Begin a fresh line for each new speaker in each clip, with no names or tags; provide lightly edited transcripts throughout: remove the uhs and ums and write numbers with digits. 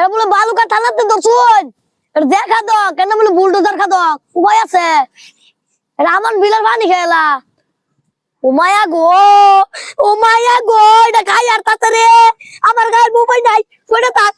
এটা বলে বালুকা থানাতে ধরছুন। এটা দেখা দাও কেন বলে বুলডোজার খা দাও উপায় আছে। এটা আমার বিলের পানি খেলা। ও মায়া গো, ও মায়া গো, এটা খাই আর তাড়াতাড়ি আমার গায়ে উপায় নাই ওটা থাক।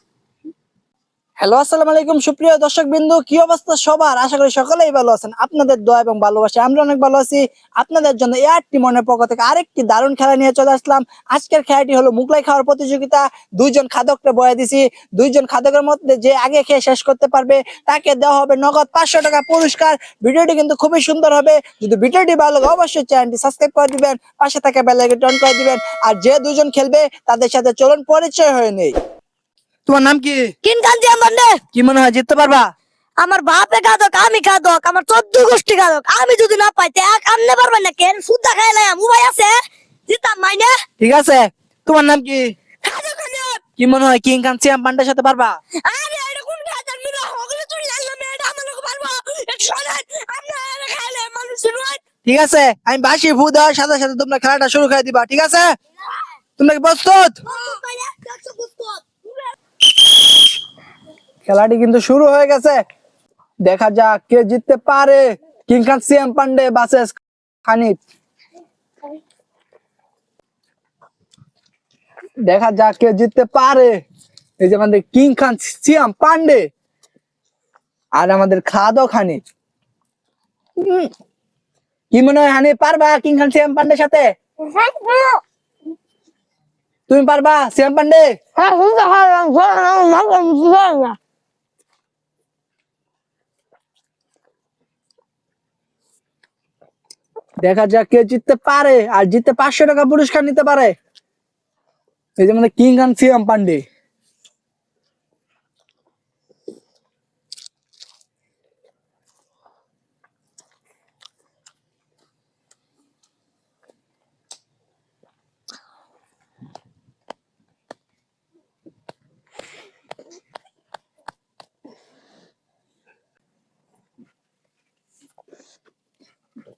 হ্যালো, আসসালামু আলাইকুম সুপ্রিয় দর্শক বিন্দু, কি অবস্থা সবার? আশা করি সকলেই ভালো আছেন। আপনাদের দোয়া এবং ভালোবাসা আমরা অনেক ভালো আছি। আপনাদের জন্য এআরটি মনের পক্ষ থেকে আরেকটি দারুণ খেলা নিয়ে চলে আসলাম। আজকের খেলাটি হলো মুগলাই খাওয়ার প্রতিযোগিতা। দুইজন খাদককে বয়ে দিছি। দুইজন খাদকের মধ্যে যে আগে খেয়ে শেষ করতে পারবে তাকে দেওয়া হবে নগদ 500 টাকা পুরস্কার। ভিডিওটি কিন্তু খুবই সুন্দর হবে। যদি ভিডিওটি ভালো লাগে অবশ্যই চ্যানেলটি সাবস্ক্রাইব করে দিবেন, পাশে থাকা বেল আইকনটি অন করে দিবেন। আর যে দুজন খেলবে তাদের সাথে চলুন পরিচয় হয়ে নেই। তোমার নাম কি?
কিন কাঞ্জি আমার নে।
কি মনে হয় জিততে পারবা?
আমার বাপে খাদক, আমি খাদক, আমার 14 গোষ্ঠী খাদক। আমি যদি না পাইতে এক আনতে পারবেন না কেন? সুদ্ধা খাইলাম উপায় আছে জিতাম মাইনে।
ঠিক আছে, তোমার নাম কি?
খাদক খাদক।
কি মনে হয় কিং খান সিয়াম পান্ডের সাথে পারবা?
আরে এটা কোন খাদক মিলা হগলে তুই লাইলাম এটা আমার লোক পারবো। এক শোনেন আমরা এটা খাইলে মানুষ নয়।
ঠিক আছে, আমি বাঁশি ফু দেওয়ার সাথে সাথে তোমরা খেলাটা শুরু করে দিবা। ঠিক আছে, তোমরা কি প্রস্তুত? খেলাটি কিন্তু শুরু হয়ে গেছে। দেখা যাক কে জিততে পারে। কিং খান সিয়াম পান্ডে ভার্সেস হানিফ। দেখা যাক কে জিততে পারে। এই যে আমাদের কিং খান সিয়াম পান্ডে আর আমাদের খাদক হানিফ। উম, কি মনে হয় হানিফ পারবা কিং খান সিয়াম পান্ডের সাথে? তুমি পারবা সিয়াম পান্ডে?
হ্যাঁ সুদ্ধা খাইলাম শোনেন না।
দেখা যাক কে জিততে পারে আর জিততে 500 টাকা পুরস্কার নিতে পারে। এই যে আমাদের কিং খান সিয়াম পান্ডে।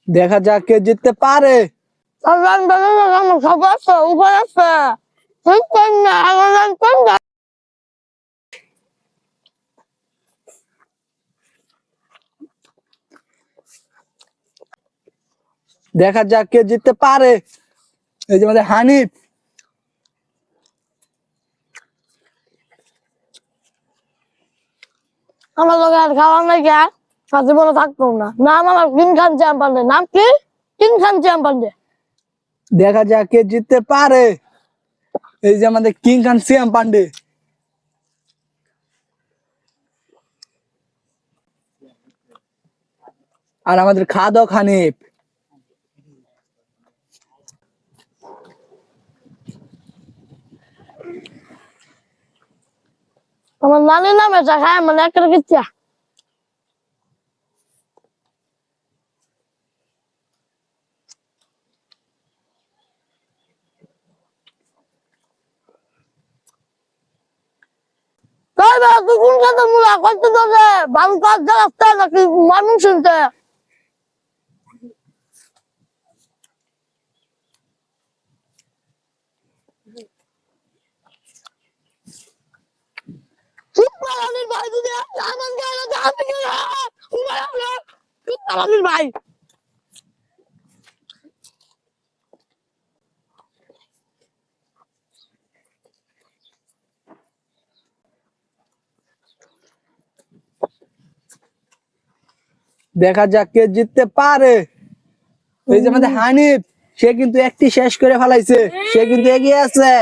দেখা যাক কে জিততে পারে।
আমার খবর আছে উপায় আছে ঠিক না আমার কোন
দেখা যাক কে জিততে পারে। এই যে আমাদের হানিফ।
আমার লোক আর খাওয়ার নাই গা সাথে বলে থাকতো না। নাম আমার কিং খান চ্যাম পান্ডে। নাম কি? কিং খান চ্যাম পান্ডে।
দেখা যাক কে জিততে পারে। এই যে আমাদের কিং খান সিয়াম পান্ডে। আর আমাদের খাদক হানিফ।
আমার নানির নামে চা খায় মানে একটা কিচ্ছা। তাই না তুই কোন সাথে মুলা করতে তোকে ভালো কাজ রাস্তা নাকি মানুষ শুনতে সুপারানির ভাই যদি আমার গায়ে হাতে গেলে সুপারানির ভাই।
দেখা যাক কে জিততে পারে। এই যে আমাদের হানিফ, সে কিন্তু একটি শেষ করে ফেলাইছে, সে কিন্তু এগিয়ে আছে।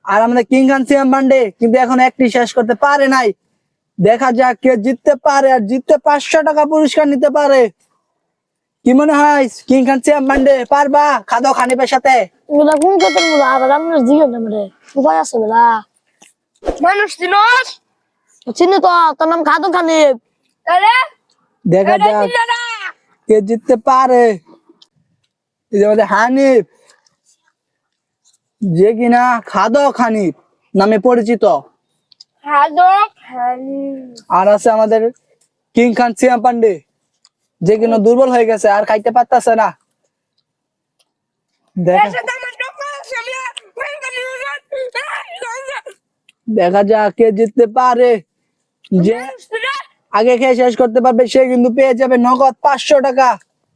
আর আমাদের কিং খান সিয়াম পান্ডে কিন্তু এখন একটি শেষ করতে পারে নাই। দেখা যাক কে জিততে পারে আর জিততে 500 টাকা পুরস্কার নিতে পারে। কি মনে হয় কিং খান সিয়াম পান্ডে পারবা খাদক হানিফের সাথে?
ওরা কোন কথা মুলা আবার আপনার জিজ্ঞেস না মানে উপায় আছে বেলা মানুষ চিনস চিনি তো তোর নাম খাদক খানিফ।
দেখা যাক কে জিততে পারে। এই যে আমাদের হানিফ, যে কিনা খাদক হানিফ নামে পরিচিত।
খাদক খানিফ
আর আছে আমাদের কিং খান সিয়াম পান্ডে, যে কিনা দুর্বল হয়ে গেছে আর খাইতে পারতেছে না। দেখা দেখা যাক কে জিততে পারে। যে আগে খেয়ে শেষ করতে পারবে সে কিন্তু পেয়ে যাবে নগদ 500 টাকা।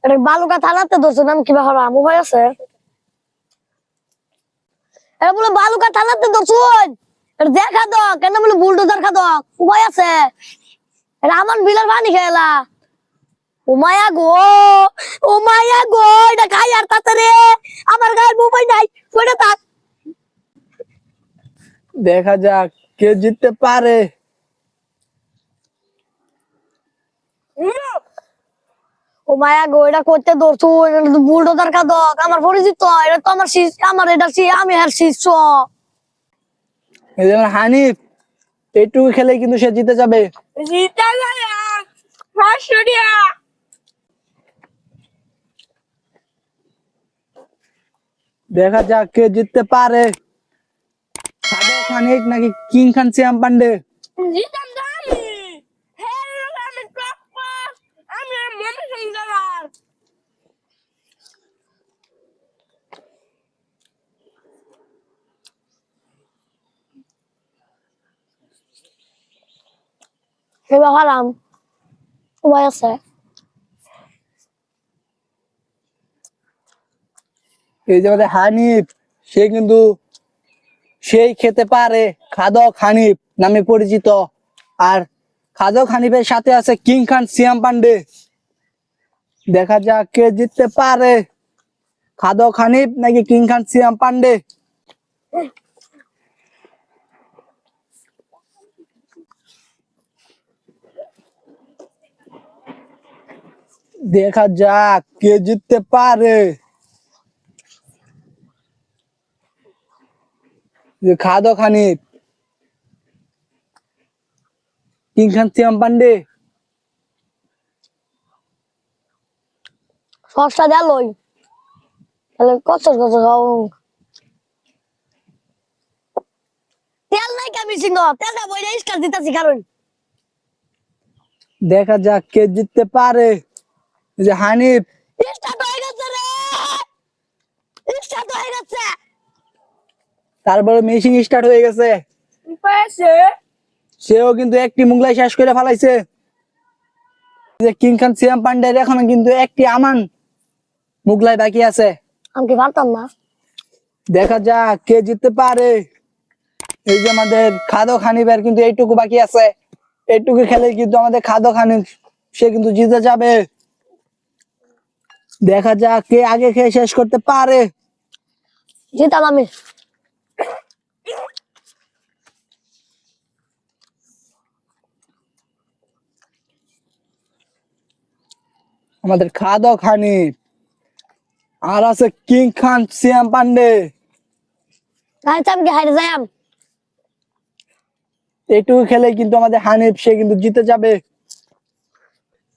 এটা বালুকা থানাতে ধরছে নাম কি ব্যাপার মোবাইল আছে এটা বলে বালুকা থানাতে ধরছুন এটা দেখা দাও কেন বলে বুলডোজার খা দাও উপায় আছে এটা আমার বিলের পানি খেলা ও মায়া গো এটা খাই আর তাতে রে আমার গায়ে মোবাইল নাই ওটা থাক
দেখা যাক কে জিততে পারে।
ও মায়া গো এটা করতে ধরছু এটা তো বুলডোজার খা দাও আমার পরিচিত এটা তো আমার আমার এটা আমি আর শিষ্য
এই যেমন হানিফ এইটুকু খেলে কিন্তু সে জিতে যাবে।
জিতা গেলাম 500 টাকা
দেখা যাক কে জিততে পারে, সাদা খানিক নাকি কিং খান শ্যাম পান্ডে।
জিতাম তো আমি হ্যাঁ আমি টপ্পর আমি মনে সংজার হেবা হারাম উপায় আছে
এই যে আমাদের হানিফ সে কিন্তু সেই খেতে পারে খাদক হানিফ নামে পরিচিত। আর খাদক হানিফের সাথে আছে কিং খান শ্যাম পান্ডে। দেখা যাক কে জিততে পারে, খাদক হানিফ নাকি কিং খান শ্যাম পান্ডে। দেখা যাক কে জিততে পারে, যে খাদক হানিফ কিং খান শ্যাম পান্ডে।
সস্তা দেলই তাহলে কত কত খাও তেল নাই কামি সিংহ তেলটা বইরে স্টার দিতাছি কারণ
দেখা যাক কে জিততে পারে, এই যে হানিফ
স্টার্ট হয়ে গেছে রে স্টার্ট হয়ে গেছে
তারপরে মেশিন স্টার্ট হয়ে গেছে।
পাইছে
সেও কিন্তু একটি মুগলাই শেষ করে ফেলাইছে। যে কিং খান শ্যাম পান্ডের এখনো কিন্তু একটি আমান মুগলাই বাকি আছে।
আমি কি পারতাম না
দেখা যাক কে জিততে পারে। এই যে আমাদের খাদক হানিফের কিন্তু এইটুকু বাকি আছে, এইটুকু খেলে কিন্তু আমাদের খাদক হানিফ সে কিন্তু জিতে যাবে। দেখা যাক কে আগে খেয়ে শেষ করতে পারে।
জিতাম আমি
আমাদের খাদক হানিফ আর আছে কিং খান শ্যাম পান্ডে।
আমি কি হাইরে যাই
এইটুকু খেলে কিন্তু আমাদের হানিফ সে কিন্তু জিতে যাবে।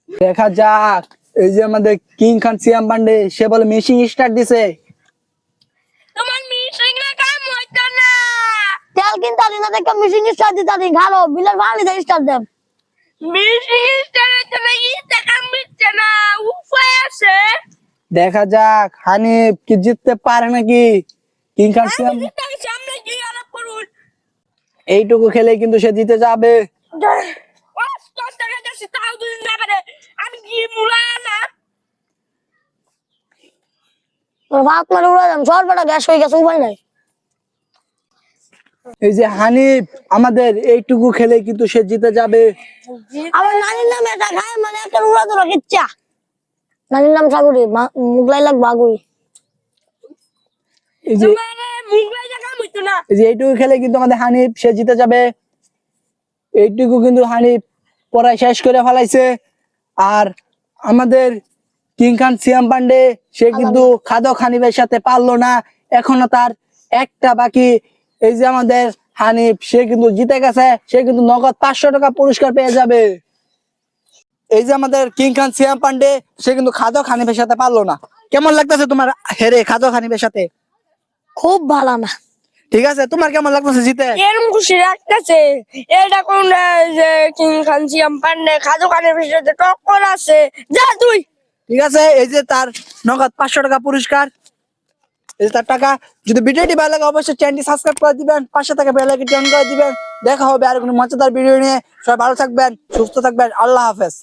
দেখা যাক এই যে আমাদের কিং খান শ্যাম পান্ডে সে বলে মেশিন স্টার্ট দিছে।
তোমার মিশিং না কাম হইতো না তেল কিনতে আনি না দেখে মিশিং স্টার দিতে আনি ঘালো বিলের পানি দিয়ে স্টার দেব মিশিং স্টার হইতো না ইটা কাম হইতো না উপায় আছে
দেখা যাক হানিফ কি জিততে পারে নাকি। কিং খান শ্যাম
সামনে গিয়ে আলাপ করুন
এইটুকু খেলে কিন্তু সে জিতে যাবে।
আমি কি মুলা না ভাত মারে উড়া যাম সর বেটা গ্যাস হয়ে গেছে উপায় নাই
এই যে হানিফ আমাদের এইটুকু খেলে কিন্তু সে জিতে যাবে।
আমার নানির নাম এটা খায় মানে একটা উড়া ধরা কিচ্ছা নানির নাম সাগরি মুগলাই লাগ বাগুরি
এই যে এই যে এইটুকু খেলে কিন্তু আমাদের হানিফ সে জিতে যাবে। এইটুকু কিন্তু হানিফ পড়ায় শেষ করে ফেলাইছে। আর আমাদের কিং খান শ্যাম পান্ডে সে কিন্তু খাদক হানিফের সাথে পারলো না, এখনো তার একটা বাকি। এই যে আমাদের হানিফ সে কিন্তু জিতে গেছে, সে কিন্তু নগদ 500 টাকা পুরস্কার পেয়ে যাবে। এই যে আমাদের কিং খান শ্যাম পান্ডে সে কিন্তু খাদক হানিফের সাথে পারলো না। কেমন লাগতেছে তোমার হেরে খাদক হানিফের সাথে?
খুব ভালো না
ঠিক আছে, তোমার কেমন লাগতেছে জিতে?
এরম খুশি রাখতেছে এটা কোন যে কিং খান সিয়াম পান্ডে খাজু খানের ভিতরে টক্কর আছে যা তুই
ঠিক আছে, এই যে তার নগদ 500 টাকা পুরস্কার, এই যে তার টাকা। যদি ভিডিওটি ভালো লাগে অবশ্যই চ্যানেলটি সাবস্ক্রাইব করে দিবেন, পাশে থাকা বেল আইকনটি অন করে দিবেন। দেখা হবে আর কোনো মজাদার ভিডিও নিয়ে। সবাই ভালো থাকবেন, সুস্থ থাকবেন। আল্লাহ হাফেজ।